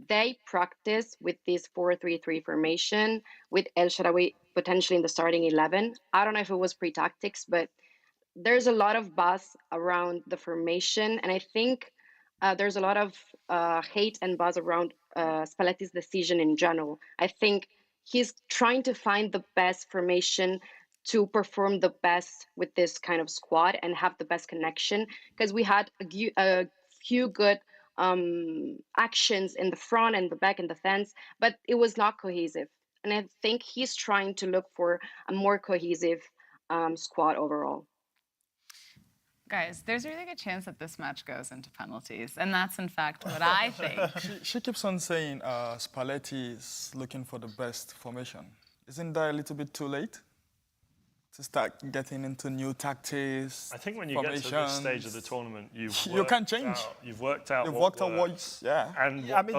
They practice with this 4-3-3 formation with El Shaarawy potentially in the starting 11. I don't know if it was pre-tactics, but there's a lot of buzz around the formation, and I think there's a lot of hate and buzz around Spalletti's decision in general. I think he's trying to find the best formation to perform the best with this kind of squad and have the best connection, because we had a few good actions in the front and the back and defense, but it was not cohesive. And I think he's trying to look for a more cohesive squad overall. Guys, there's a really good chance that this match goes into penalties, and that's, in fact, what I think. She keeps on saying Spalletti is looking for the best formation. Isn't that a little bit too late to start getting into new tactics? I think when you get to this stage of the tournament, you can change. You've worked out You've what worked out works, and I mean,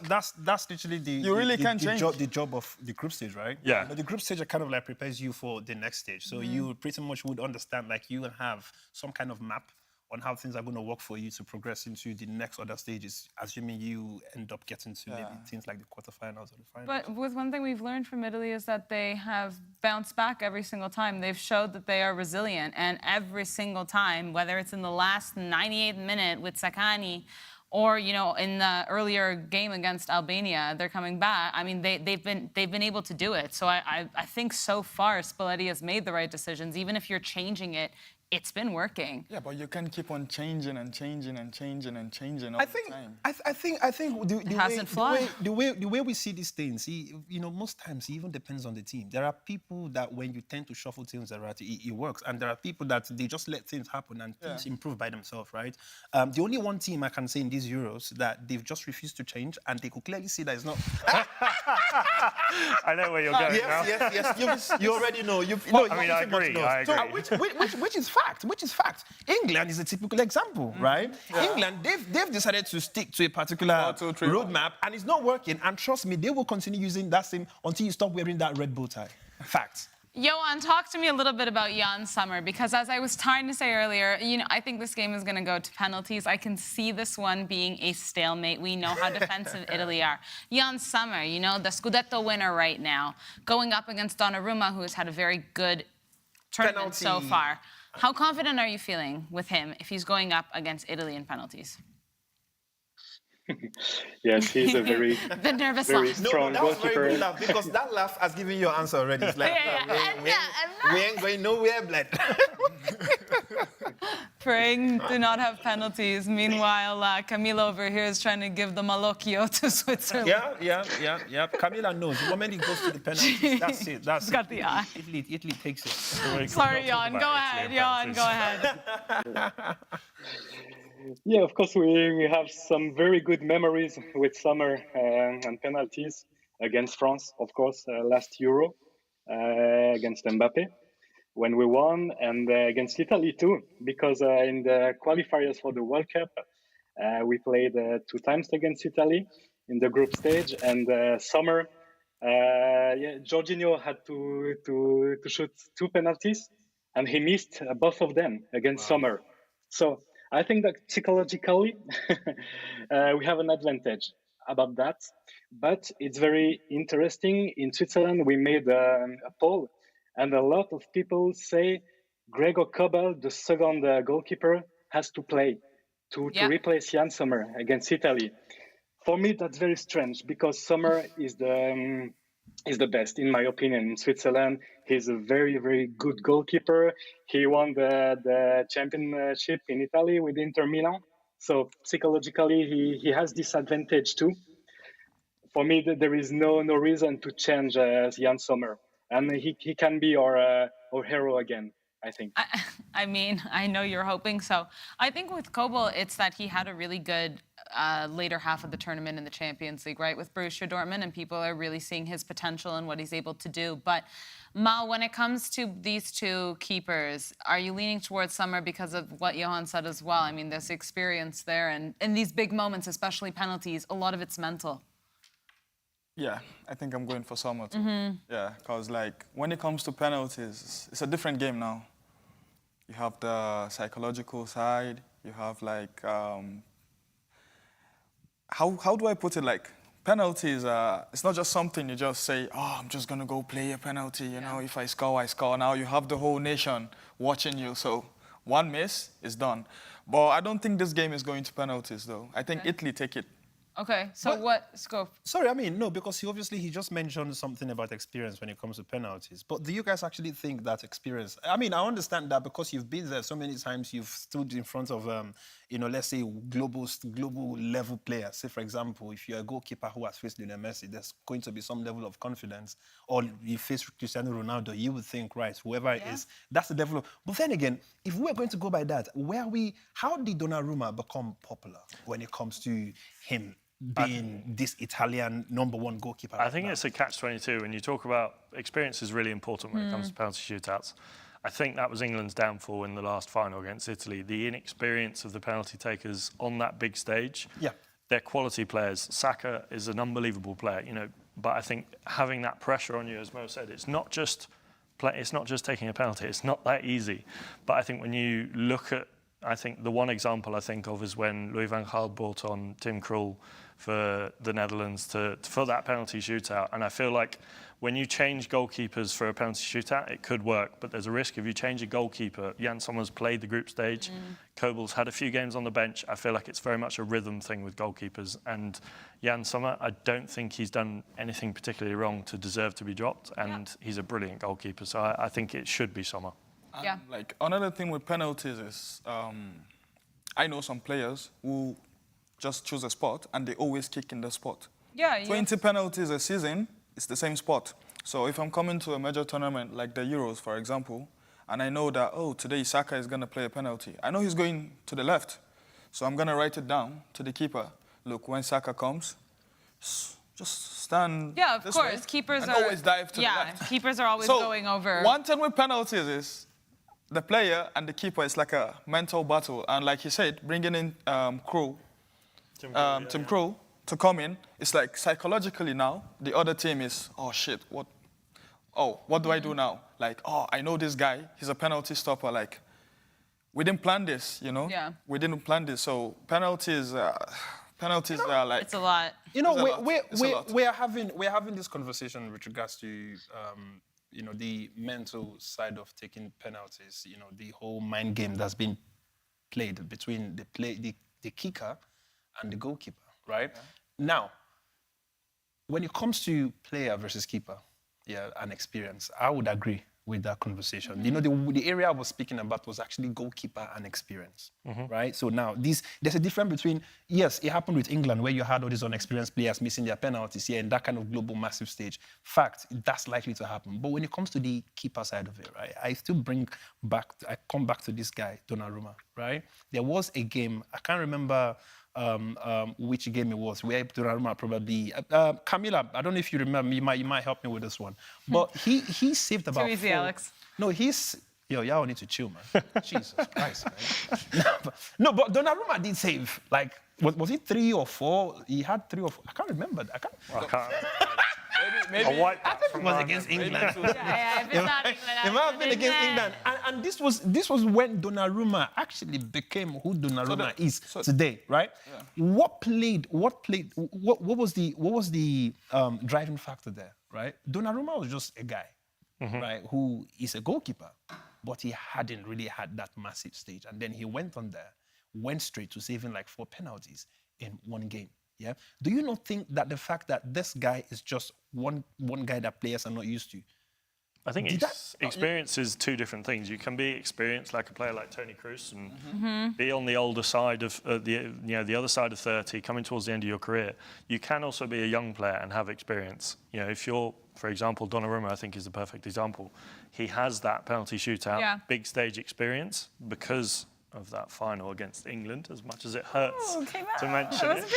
that's literally the job of the group stage, right? Yeah. The group stage kind of like prepares you for the next stage. So you pretty much would understand, like, you will have some kind of map on how things are going to work for you to progress into the next other stages, assuming you end up getting to maybe things like the quarterfinals or the finals. But with one thing we've learned from Italy is that they have bounced back every single time. They've showed that they are resilient, and every single time, whether it's in the last 98th minute with Sakani or, in the earlier game against Albania, they're coming back. I mean, they've been able to do it. So I think so far Spalletti has made the right decisions. Even if you're changing it, it's been working. Yeah, but you can keep on changing and changing and changing and changing all the time. I think the way we see these things, most times it even depends on the team. There are people that when you tend to shuffle teams around, it works, and there are people that they just let things happen and things improve by themselves, right? The only one team I can say in these Euros that they've just refused to change, and they could clearly see that it's not. I know where you're going now. Yes. You already know. I mean, I agree. Which is fact. England is a typical example, right? Yeah. England, they've decided to stick to a particular roadmap, and it's not working. And trust me, they will continue using that same until you stop wearing that red bow tie. Fact. Johan, talk to me a little bit about Jan Sommer, because as I was trying to say earlier, I think this game is going to go to penalties. I can see this one being a stalemate. We know how defensive Italy are. Jan Sommer, the Scudetto winner right now, going up against Donnarumma, who has had a very good tournament so far. How confident are you feeling with him if he's going up against Italy in penalties? Yes, he's a very, very strong goalkeeper. Very good laugh, because that laugh has given you your answer already. It's like, we ain't going nowhere, blood. Praying do not have penalties. Meanwhile, Camila over here is trying to give the Malocchio to Switzerland. Yeah. Camila knows. The moment he goes to the penalties, that's it. That's got the eye. Italy takes it. Sorry, Jan. Go ahead. Jan, go ahead. Yeah, of course, we have some very good memories with Sommer and penalties against France, of course, last Euro against Mbappe when we won, and against Italy too, because in the qualifiers for the World Cup, we played 2 times against Italy in the group stage, and Sommer, Jorginho had to shoot 2 penalties, and he missed both of them against Sommer. So I think that psychologically we have an advantage about that, but it's very interesting. In Switzerland, we made a poll, and a lot of people say Gregor Kobel, the second goalkeeper, has to play to replace Jan Sommer against Italy. For me, that's very strange, because Sommer is the best, in my opinion, in Switzerland. He's a very, very good goalkeeper. He won the championship in Italy with Inter Milan. So psychologically, he has this advantage too. For me, there is no reason to change Jan Sommer. And he can be our hero again, I think. I mean, I know you're hoping so. I think with Kobel, it's that he had a really good later half of the tournament in the Champions League, right, with Borussia Dortmund, and people are really seeing his potential and what he's able to do. But Mal, when it comes to these 2 keepers, are you leaning towards Sommer because of what Johan said as well? I mean, there's experience there, and in these big moments, especially penalties, a lot of it's mental. Yeah, I think I'm going for Sommer too. Yeah, because when it comes to penalties, it's a different game now. You have the psychological side. You have how do I put it? Penalties, it's not just something you just say, oh, I'm just going to go play a penalty, you know, if I score, I score. Now you have the whole nation watching you, so one miss is done. But I don't think this game is going to penalties, though. I think Italy take it. Okay, so what scope? Sorry, no, because he just mentioned something about experience when it comes to penalties. But do you guys actually think that experience? I mean, I understand that because you've been there so many times, you've stood in front of, let's say global level players. Say, for example, if you're a goalkeeper who has faced Lionel Messi, there's going to be some level of confidence. Or you face Cristiano Ronaldo, you would think, right, whoever it is, that's the level of... But then again, if we're going to go by that, how did Donnarumma become popular when it comes to him being this Italian #1 goalkeeper? I think it's a catch-22. When you talk about experience is really important when it comes to penalty shootouts. I think that was England's downfall in the last final against Italy. The inexperience of the penalty takers on that big stage. Yeah. They're quality players. Saka is an unbelievable player, but I think having that pressure on you, as Mo said, it's not just taking a penalty. It's not that easy. But I think when you look at, I think the one example I think of is when Louis van Gaal brought on Tim Krul for the Netherlands for that penalty shootout. And I feel like when you change goalkeepers for a penalty shootout, it could work, but there's a risk if you change a goalkeeper. Jan Sommer's played the group stage. Kobel's had a few games on the bench. I feel like it's very much a rhythm thing with goalkeepers. And Jan Sommer, I don't think he's done anything particularly wrong to deserve to be dropped, and he's a brilliant goalkeeper. So I think it should be Sommer. Yeah. Another thing with penalties is I know some players who just choose a spot and they always kick in the spot. 20 penalties a season, it's the same spot. So if I'm coming to a major tournament like the Euros, for example, and I know that, today Saka is going to play a penalty. I know he's going to the left, so I'm going to write it down to the keeper. Look, when Saka comes, just stand. Yeah, of this course. way Keepers and are always dive to the left. keepers are always So, going over. One thing with penalties is the player and the keeper is like a mental battle. And like he said, bringing in Tim Krul to come in, it's like psychologically now, the other team is, oh shit, what do I do now? Like, oh, I know this guy, he's a penalty stopper. Like, we didn't plan this, you know? Yeah. We didn't plan this. So penalties are like... It's a lot. You know, It's a lot. we're having this conversation with regards to you know, the mental side of taking penalties. You know, the whole mind game that's been played between the kicker and the goalkeeper, right? Yeah. Now, when it comes to player versus keeper, and experience, I would agree with that conversation. You know, the area I was speaking about was actually goalkeeper and experience, right? So now, there's a difference between, yes, it happened with England where you had all these unexperienced players missing their penalties, in that kind of global massive stage. Fact, that's likely to happen. But when it comes to the keeper side of it, right, I come back to this guy, Donnarumma, right? There was a game, I can't remember which game it was, where Donnarumma probably... Camila, I don't know if you remember, you might help me with this one. But he saved about... Too easy, Alex. No, y'all need to chill, man. Jesus Christ, man. But Donnarumma did save. Like, was it 3 or 4? He had 3 or 4. I can't remember. I can't. Maybe I think it was against England. If it's not England, It might have been against England. And this was when Donnarumma actually became who Donnarumma is today, right? Yeah. What was the driving factor there, right? Donnarumma was just a guy, right, who is a goalkeeper, but he hadn't really had that massive stage. And then he went straight to saving like 4 penalties in one game. Yeah. Do you not think that the fact that this guy is just one guy that players are not used to? I think experience is 2 different things. You can be experienced like a player like Toni Kroos and be on the older side of the other side of 30, coming towards the end of your career. You can also be a young player and have experience. You know, if you're, for example, Donnarumma, I think is the perfect example. He has that penalty shootout, big stage experience because of that final against England, as much as it hurts to mention it.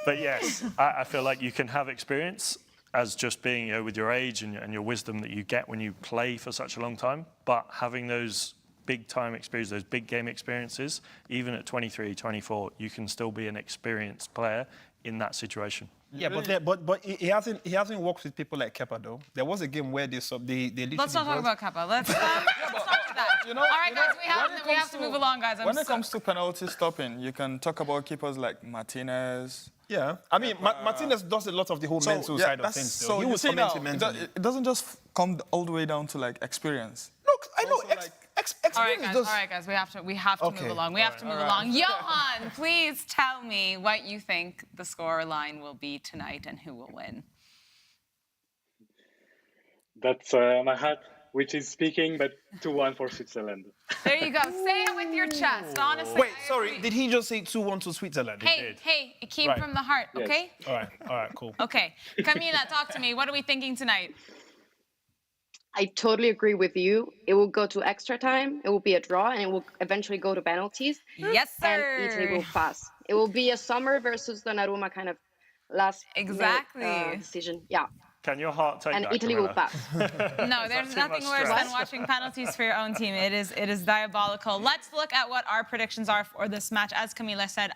But yes, I feel like you can have experience as just being, you know, with your age and your wisdom that you get when you play for such a long time. But having those big time experiences, those big game experiences, even at 23, 24, you can still be an experienced player in that situation. Yeah, but he hasn't worked with people like Kepa though. There was a game where they literally... Let's not talk about Kepa. Let's stop with that. You know, all right, guys, we have to move along, guys. When it comes to penalty stopping, you can talk about keepers like Martinez. Yeah, I mean, Martinez does a lot of the whole mental side of things. So he was commenting mentally. It doesn't just come all the way down to like experience. Look, I know. All right, guys, we have to move along. We have to move along. Johan, please tell me what you think the score line will be tonight and who will win. That's my hat, which is speaking, but 2-1 for Switzerland. There you go. Say it with your chest, honestly. Wait, sorry, did he just say 2-1 to Switzerland? Hey, it came from the heart, okay? Yes. All right, cool. Okay, Camila, talk to me. What are we thinking tonight? I totally agree with you. It will go to extra time. It will be a draw, and it will eventually go to penalties. Yes, sir. And Italy will pass. It will be a Sommer versus Donnarumma kind of last decision. Yeah. Can your heart take and that, Italy Camilla? will pass. No, there's nothing worse than watching penalties for your own team. It is diabolical. Let's look at what our predictions are for this match. As Camila said,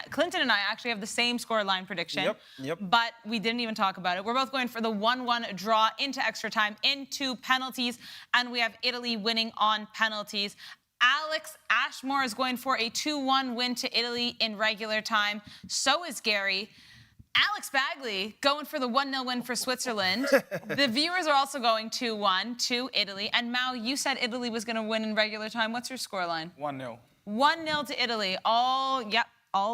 Klinton and I actually have the same scoreline prediction. Yep. But we didn't even talk about it. We're both going for the 1-1 draw into extra time, into penalties, and we have Italy winning on penalties. Alex Ashmore is going for a 2-1 win to Italy in regular time. So is Gary. Alex Bagley going for the 1-0 win for Switzerland. The viewers are also going 2-1 to Italy. And Mao, you said Italy was going to win in regular time. What's your scoreline? 1-0. 1-0 to Italy. All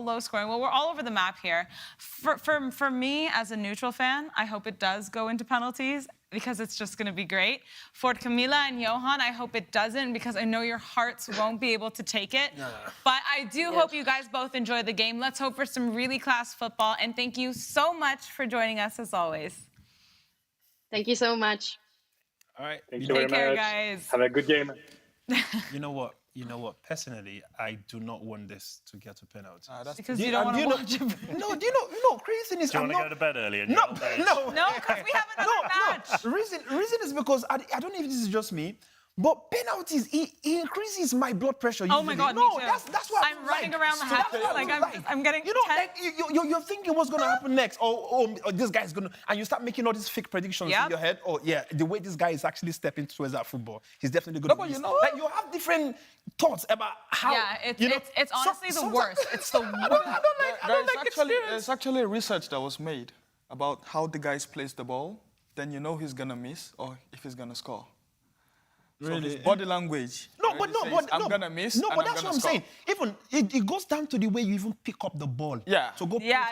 low scoring. Well, we're all over the map here. For me, as a neutral fan, I hope it does go into penalties because it's just going to be great. For Camila and Johan, I hope it doesn't because I know your hearts won't be able to take it. No. But I do hope you guys both enjoy the game. Let's hope for some really class football. And thank you so much for joining us as always. Thank you so much. All right. Thank you very much. Take care, guys. Have a good game. You know what? You know what? Personally, I do not want this to get to penalties. Because you don't want to watch it. No, do you know, crazy thing is, Do you want to go to bed early? No, No, because we have another match. Reason is because I don't know if this is just me, but penalties, it increases my blood pressure. Oh my usually. God, no, me too. that's what I'm running around the house, like I'm getting. You know, like you're thinking what's gonna happen next, or this guy's gonna, and you start making all these fake predictions in your head. Oh yeah, the way this guy is actually stepping towards that football, he's definitely gonna. But win. you know, like you have different thoughts about how. Yeah, it's honestly the worst. It's the worst. I don't like experience. There's actually research that was made about how the guys place the ball. Then you know he's gonna miss or if he's gonna score. Really? So his body language. I'm gonna miss. No, and but I'm that's gonna what I'm score. saying. Even it goes down to the way you even pick up the ball. Yeah. So go. Yeah.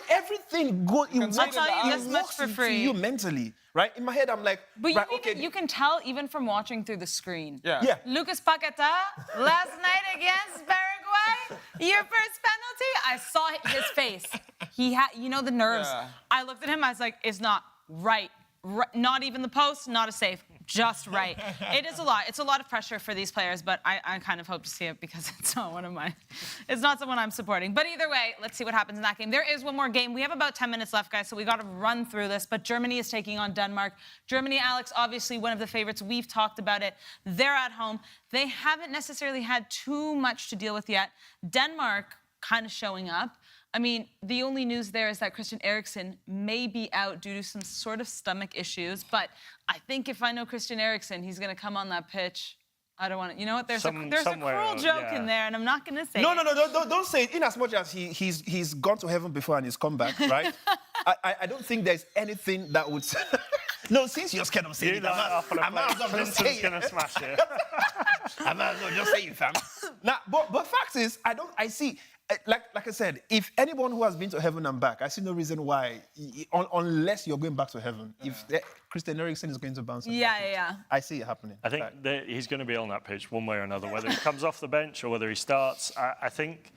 Everything go. I'll tell you this much for free. You mentally, right? In my head, I'm like, But right, you can tell even from watching through the screen. Yeah. Lucas Paqueta, last night against Paraguay, your first penalty, I saw his face. He had, the nerves. Yeah. I looked at him, I was like, it's not right. Not even the post, not a save, just right. It is a lot. It's a lot of pressure for these players, but I kind of hope to see it because it's not one of mine. It's not someone I'm supporting. But either way, let's see what happens in that game. There is one more game. We have about 10 minutes left, guys, so we got to run through this. But Germany is taking on Denmark. Germany, Alex, obviously one of the favorites. We've talked about it. They're at home. They haven't necessarily had too much to deal with yet. Denmark kind of showing up. I mean, the only news there is that Christian Eriksen may be out due to some sort of stomach issues. But I think if I know Christian Eriksen, he's going to come on that pitch. I don't want to. You know what? There's a cruel joke in there, and I'm not going to say it. No, don't say it. In as much as he's gone to heaven before and he's come back, right? I don't think there's anything that would. No, since you're scared of saying it, I might as well just say it. Gonna smash it. I might as well just say it, fam. Now, but fact is, I see. Like I said, if anyone who has been to heaven and back, I see no reason why, unless you're going back to heaven, if Christian Eriksen is going to bounce. Yeah. I see it happening. I think he's going to be on that pitch one way or another, whether he comes off the bench or whether he starts. I think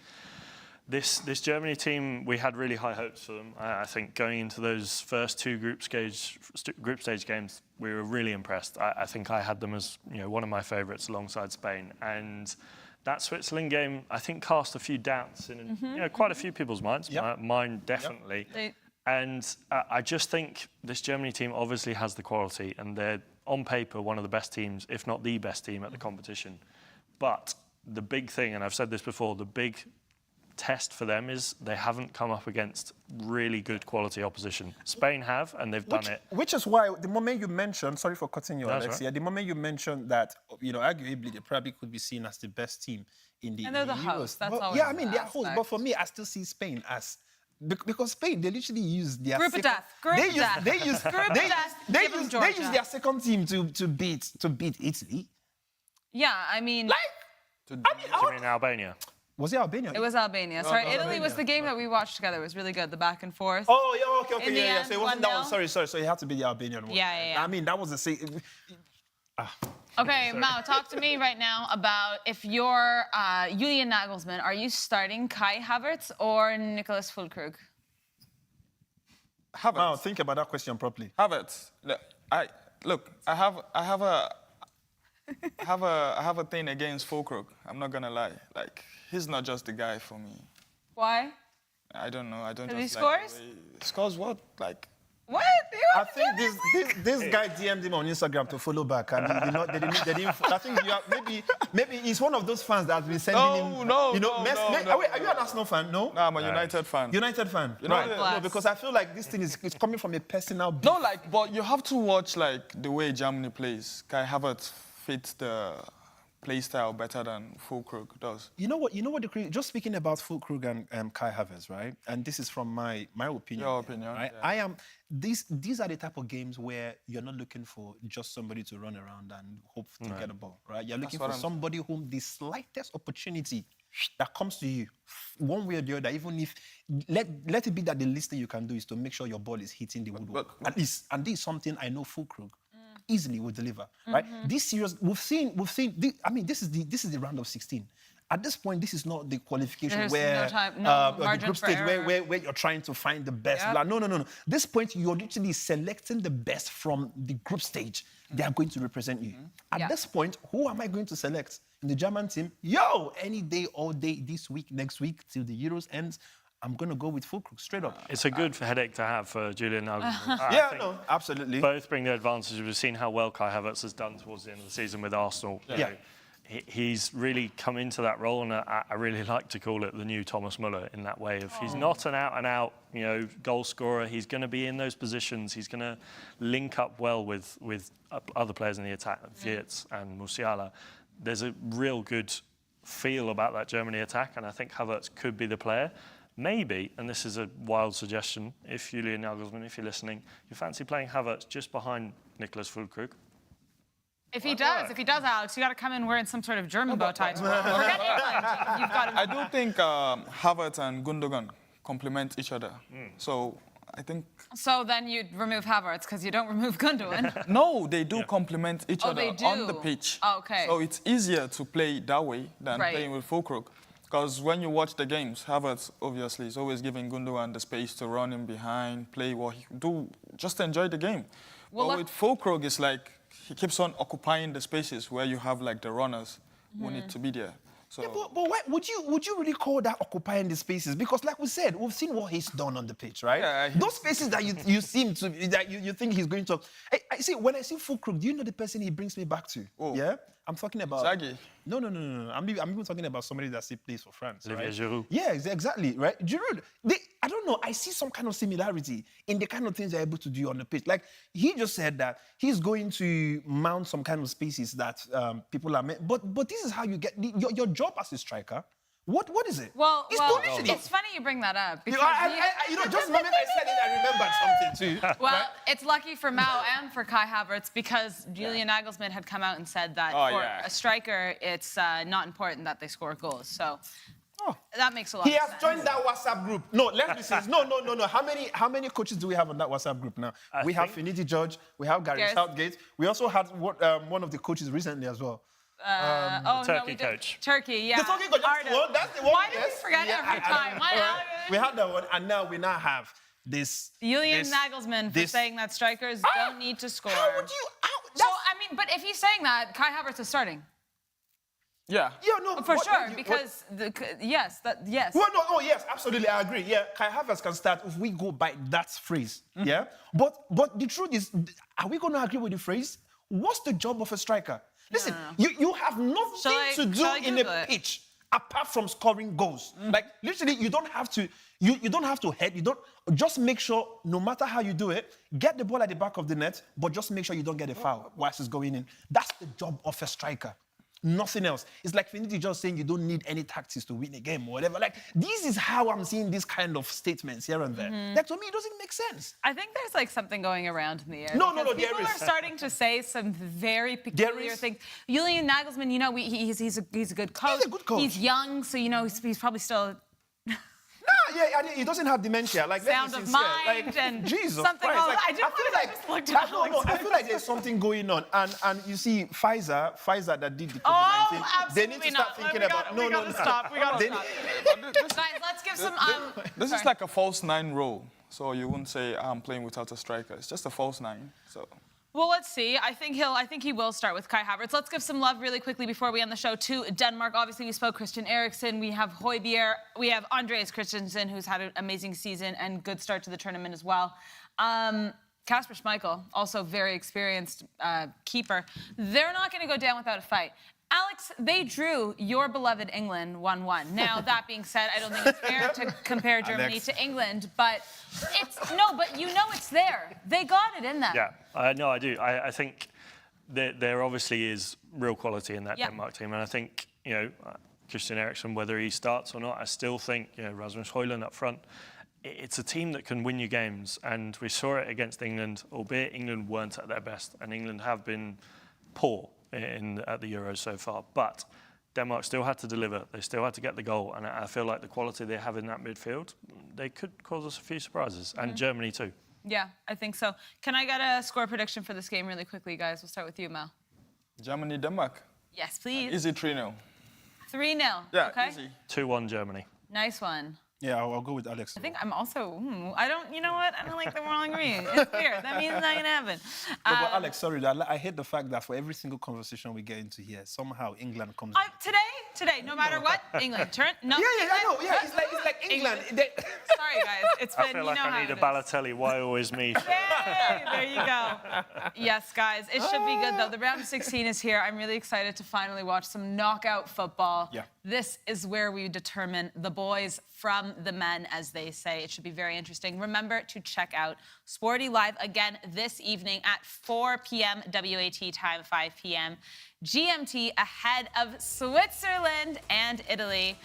this Germany team, we had really high hopes for them. I think going into those first two group stage games, we were really impressed. I think I had them as one of my favourites alongside Spain. And that Switzerland game, I think, cast a few doubts in quite a few people's minds. Yep. Mine definitely. Yep. And I just think this Germany team obviously has the quality, and they're on paper one of the best teams, if not the best team at the competition. But the big thing, and I've said this before, the big test for them is they haven't come up against really good quality opposition. Spain have, and they've done it. Which is why the moment you mentioned, sorry for cutting you, That's Alexia, right. the moment you mentioned that, arguably they probably could be seen as the best team in the And they're the Euros. host, that's But, always yeah, I mean, the they're host, aspect. but for me, I still see Spain as... Because Spain, they literally use their Group of death. They use Georgia. their second team to beat Italy. Yeah, I mean... Do you mean Albania? Was it Albania? It was Albania. Sorry, Italy was the game that we watched together. It was really good, the back and forth. Oh, yeah, okay, In the yeah. end, So it wasn't that one. 1-0. Sorry. So it had to be the Albanian one. Yeah. I mean, that was the same. Okay, Mao, talk to me right now about if you're Julian Nagelsmann, are you starting Kai Havertz or Nicholas Füllkrug? Havertz. Now, think about that question properly. Havertz. I have a thing against Füllkrug. I'm not gonna lie. Like, he's not just the guy for me. Why? I don't know. I don't Because he just like scores? the way he scores what? Like, What? I think this guy DM'd him on Instagram to follow back, and they didn't. I think maybe he's one of those fans that has been sending him. No. Wait, are you an Arsenal fan? No. nah, I'm a United fan. United fan. You know, Right. Bless. No, because I feel like this thing is coming from a personal. No, like, but you have to watch like the way Germany plays. Kai Havertz fits the play style better than Füllkrug does. You know what? Just speaking about Füllkrug and Kai Havertz, right? And this is from my opinion. Your opinion, right? yeah. These are the type of games where you're not looking for just somebody to run around and hope to get a ball, right? You're looking what for I'm somebody whom the slightest opportunity that comes to you, one way or the other, even if let it be that the least thing you can do is to make sure your ball is hitting the woodwork. At least, and this is something I know Füllkrug easily will deliver, right? This series, we've seen. This is the round of 16, at this point, this is not the qualification There's where no time, no or the margin group for stage error. where you're trying to find the best. Yep. Blah. No. This point, you're literally selecting the best from the group stage. They are going to represent you. At Yeah. this point, who am I going to select in the German team? Yo, any day, all day, this week, next week, till the Euros ends, I'm going to go with Fulkrug, straight up. It's a good headache to have for Julian Nagelsmann. I Yeah, think no, absolutely. both bring the advantage. We've seen how well Kai Havertz has done towards the end of the season with Arsenal. You know, he's really come into that role, and I really like to call it the new Thomas Muller in that way. If he's not an out-and-out, goal scorer, he's going to be in those positions. He's going to link up well with other players in the attack, Wirtz and Musiala. There's a real good feel about that Germany attack, and I think Havertz could be the player. Maybe, and this is a wild suggestion, if Julian Nagelsmann, if you're listening, you fancy playing Havertz just behind Niklas Füllkrug? If he does, Alex, you got to come in wearing some sort of German bow tie. Forget England. You've got to. I do think Havertz and Gundogan complement each other. So I think... So then you'd remove Havertz because you don't remove Gundogan. No, they do complement each other they do? on the pitch. Oh, okay. So it's easier to play that way than playing with Füllkrug. Because when you watch the games, Havertz, obviously, is always giving Gundogan the space to run in behind, play what he do, just enjoy the game. Well, but with Füllkrug, it's like he keeps on occupying the spaces where you have like the runners who need to be there. So Yeah, but why, would you really call that occupying the spaces? Because like we said, we've seen what he's done on the pitch, right? Yeah, Those spaces that you seem to, that you think he's going to... I see, when I see Fulkrug, do you know the person he brings me back to? Oh. Yeah? I'm talking about... Zaghi. No. I'm even talking about somebody that still plays for France, Olivier right? Giroud. Yeah, exactly, right? Giroud, I don't know, I see some kind of similarity in the kind of things they're able to do on the pitch. Like, he just said that he's going to mount some kind of spaces that people are... But this is how you get... Your job as a striker, what is it? Well, It's positioning. it's funny you bring that up. Because just the moment I said it, I remembered something too. well, it's lucky for Mao and for Kai Havertz because Julian Nagelsmann had come out and said that for a striker, it's not important that they score goals. So that makes a lot He of has sense. joined that WhatsApp group. No, let's be serious. No. How many coaches do we have on that WhatsApp group now? We have Finidi George. We have Gary Gareth. Southgate. We also had one of the coaches recently as well. Turkey coach. Turkey, yeah. The Turkey coach, that's the one. Why do we forget every time? We had that one, and now we have this. Julian Nagelsmann for this- saying that strikers don't need to score. How would you? So, I mean, but if he's saying that, Kai Havertz is starting. Yeah. Yeah, no, For what- sure, what- because, yes. Well, no, oh yes, absolutely, I agree. Yeah, Kai Havertz can start if we go by that phrase. Yeah, but the truth is, are we going to agree with the phrase? What's the job of a striker? Listen, you have nothing to do shall I in Google a it? pitch apart from scoring goals. Like literally, you don't have to. You don't have to head. You don't. Just make sure, no matter how you do it, get the ball at the back of the net, but just make sure you don't get a foul whilst it's going in. That's the job of a striker. Nothing else. It's like Finidi just saying you don't need any tactics to win a game or whatever. Like, this is how I'm seeing these kind of statements here and there. Like, to me, it doesn't make sense. I think there's like something going around in the air. No, because there people is. are starting to say some very peculiar is. things. Julian Nagelsmann, he's a good coach. He's a good coach. He's young, so he's probably still Yeah, and he doesn't have dementia. Like, sound let's of be sincere. mind Like, and Jesus something Christ. else. Like, I just looked at Alex. I feel like there's something going on. And you see, Pfizer that did the COVID-19, Oh, they need absolutely to start not. thinking We about... gotta- we gotta stop. We gotta They stop. Guys, let's give some... This is sorry. like a false nine role. So you wouldn't say I'm playing without a striker. It's just a false nine. So. Well, let's see. I think he will start with Kai Havertz. Let's give some love really quickly before we end the show to Denmark. Obviously, we spoke Christian Eriksen. We have Højbjerg. We have Andreas Christensen, who's had an amazing season and good start to the tournament as well. Kasper Schmeichel, also very experienced keeper. They're not going to go down without a fight. Alex, they drew your beloved England 1-1. Now, that being said, I don't think it's fair to compare Germany Alex. to England, but but you know it's there. They got it in them. Yeah, no, I do. I think there obviously is real quality in that Yeah. Denmark team, and I think Christian Eriksen, whether he starts or not, I still think Rasmus Højlund up front. It's a team that can win you games, and we saw it against England, albeit England weren't at their best, and England have been poor at the Euros so far. But Denmark still had to deliver. They still had to get the goal, and I feel like the quality they have in that midfield, they could cause us a few surprises, and Germany too. Yeah, I think so. Can I get a score prediction for this game really quickly, guys? We'll start with you, Mel. Germany, Denmark. Yes, please. Easy 3-0. 3-0. Yeah, Okay. easy. 2-1 Germany. Nice one. Yeah, I'll go with Alex. I think I'm also, you know what? I don't like that we're all agreeing. It's weird. That means it's not going to happen. No, but Alex, sorry, I hate the fact that for every single conversation we get into here, somehow England comes. Today, no matter what, England. No. Yeah, I know. Yeah, it's like England. Sorry, guys. It's been, I feel like I need a Balotelli. Why always me? Yay! There you go. Yes, guys. It should be good, though. The round of 16 is here. I'm really excited to finally watch some knockout football. Yeah. This is where we determine the boys from the men, as they say. It should be very interesting. Remember to check out Sporty Live again this evening at 4 p.m. WAT time, 5 p.m. GMT, ahead of Switzerland and Italy.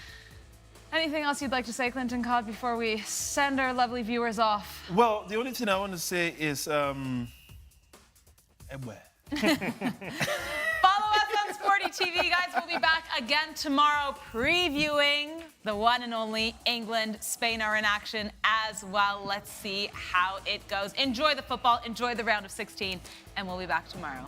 Anything else you'd like to say, Klinton Codd, before we send our lovely viewers off? Well, the only thing I want to say is, Follow us on SportyTV, guys. We'll be back again tomorrow previewing the one and only England. Spain are in action as well. Let's see how it goes. Enjoy the football, enjoy the round of 16, and we'll be back tomorrow.